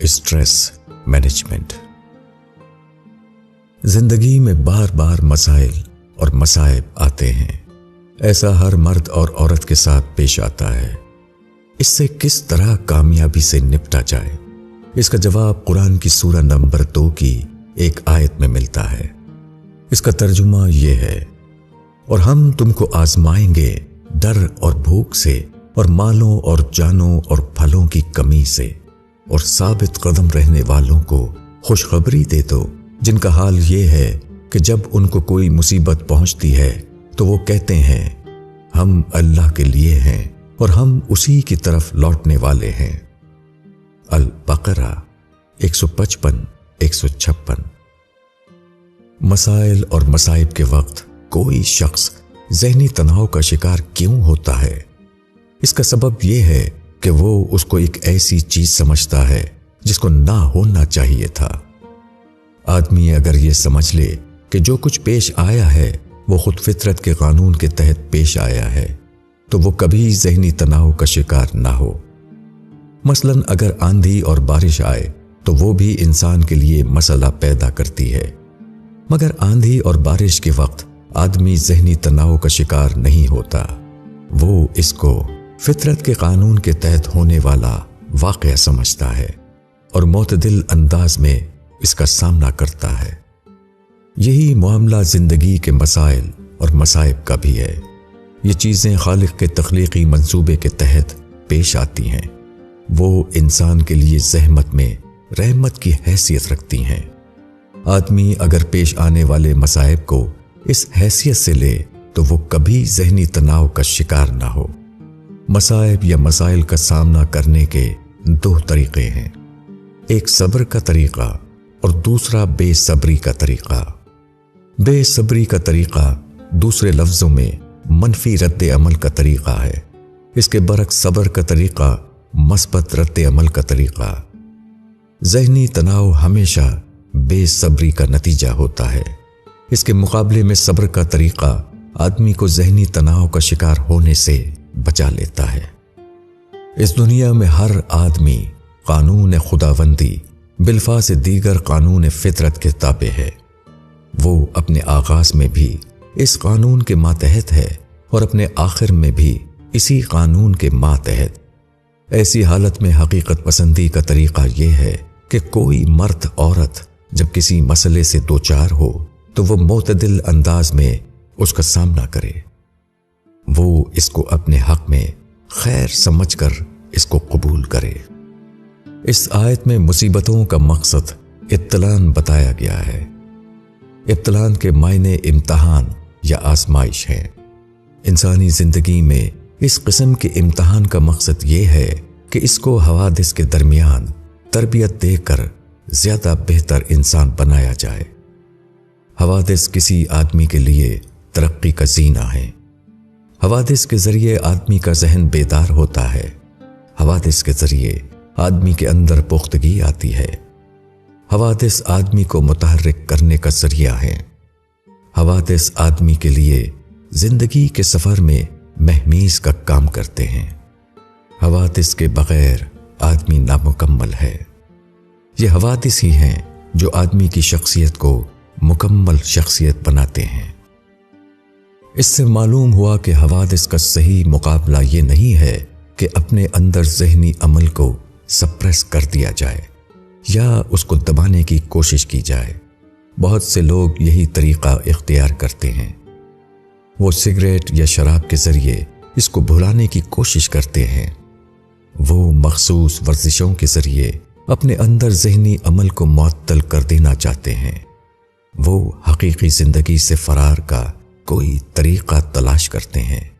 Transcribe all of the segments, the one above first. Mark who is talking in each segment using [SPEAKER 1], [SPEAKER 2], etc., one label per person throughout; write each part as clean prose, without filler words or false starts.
[SPEAKER 1] Stress management. जिंदगी में बार बार मसाइल और मसाइब आते हैं। ऐसा हर मर्द और औरत के साथ पेश आता है। इससे किस तरह कामयाबी से निपटा जाए, इसका जवाब कुरान की सूरह नंबर 2 की एक आयत में मिलता है। इसका तर्जुमा यह है, और हम तुमको आजमाएंगे डर और भूख से और मालों और जानों और फलों की कमी से, और साबित कदम रहने वालों को खुशखबरी दे दो जिनका हाल ये है कि जब उनको कोई मुसीबत पहुंचती है तो वो कहते हैं हम अल्लाह के लिए हैं और हम उसी की तरफ लौटने वाले हैं। अल बकरा 155-156। मसाइल और मसाइब के वक्त कोई शख्स ज़हनी तनाव का शिकार क्यों होता है? इसका सबब यह है कि वो उसको एक ऐसी चीज समझता है जिसको ना होना चाहिए था। आदमी अगर ये समझ ले कि जो कुछ पेश आया है वो खुद फितरत के कानून के तहत पेश आया है, तो वो कभी ज़हनी तनाव का शिकार ना हो। मसलन अगर आंधी और बारिश आए तो वो भी इंसान के लिए मसला पैदा करती है, मगर आंधी और बारिश के वक्त आदमी ज़हनी तनाव का शिकार नहीं होता। वो इसको फितरत के कानून के तहत होने वाला वाक़या समझता है और मोतदिल अंदाज में इसका सामना करता है। यही मामला जिंदगी के मसाइल और मसाइब का भी है। ये चीज़ें खालिक के तख्लीकी मंसूबे के तहत पेश आती हैं। वो इंसान के लिए ज़हमत में रहमत की हैसियत रखती हैं। आदमी अगर पेश आने वाले मसाइब को इस हैसियत से ले तो वो कभी ज़हनी तनाव का शिकार ना हो। मसाइब या मसाइल का सामना करने के 2 तरीके हैं, एक सब्र का तरीका और दूसरा बेसब्री का तरीका। बेसब्री का तरीका दूसरे लफ्ज़ों में मनफी रद्द अमल का तरीका है। इसके बरक्स सब्र का तरीका मस्बत रद्द अमल का तरीका। ज़हनी तनाव हमेशा बेसब्री का नतीजा होता है। इसके मुकाबले में सब्र का तरीका आदमी को ज़हनी तनाव का शिकार होने से बचा लेता है। इस दुनिया में हर आदमी कानून खुदावंदी बिलफा से दीगर कानून फितरत के ताबे है। वो अपने आगाज में भी इस कानून के मातहत है और अपने आखिर में भी इसी कानून के मातहत। ऐसी हालत में हकीकत पसंदी का तरीका यह है कि कोई मर्द औरत जब किसी मसले से दो चार हो तो वो मोतदिल अंदाज में उसका सामना करे। वो इसको अपने हक में खैर समझकर इसको कबूल करे। इस आयत में मुसीबतों का मकसद इब्तिलान बताया गया है। इब्तिलान के मायने इम्तहान या आजमाइश है। इंसानी जिंदगी में इस किस्म के इम्तहान का मकसद ये है कि इसको हवादिस के दरमियान तरबियत देकर ज्यादा बेहतर इंसान बनाया जाए। हवादिस किसी आदमी के लिए तरक्की का जीना है। हवादिस के जरिए आदमी का जहन बेदार होता है। हवादिस के जरिए आदमी के अंदर पुख्तगी आती है। हवादिस आदमी को मुतहर्रिक करने का जरिया है। हवादिस आदमी के लिए जिंदगी के सफर में महमीज का काम करते हैं। हवादिस के बगैर आदमी नामुकम्मल है। ये हवादिस ही हैं जो आदमी की शख्सियत को मुकम्मल शख्सियत बनाते हैं। इससे मालूम हुआ कि हवादिस का सही मुकाबला ये नहीं है कि अपने अंदर ज़हनी अमल को सप्रेस कर दिया जाए या उसको दबाने की कोशिश की जाए। बहुत से लोग यही तरीका इख्तियार करते हैं। वो सिगरेट या शराब के ज़रिए इसको भुलाने की कोशिश करते हैं। वो मखसूस वर्जिशों के ज़रिए अपने अंदर ज़हनी अमल को मुअत्तल कर देना चाहते हैं। वो हकीकी ज़िंदगी से फरार का कोई तरीका तलाश करते हैं।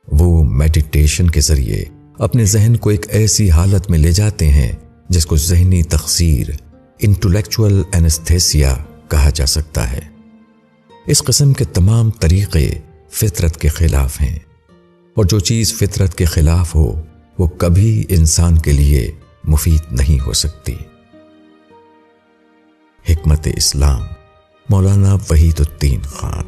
[SPEAKER 1] वो मेडिटेशन के ज़रिए अपने जहन को एक ऐसी हालत में ले जाते हैं जिसको ज़हनी तखसीर, इंटेलेक्चुअल एनेस्थेसिया कहा जा सकता है। इस किस्म के तमाम तरीक़े फितरत के खिलाफ हैं, और जो चीज़ फितरत के खिलाफ हो वो कभी इंसान के लिए मुफीद नहीं हो सकती। हिकमत इस्लाम, मौलाना वहीदुद्दीन खान।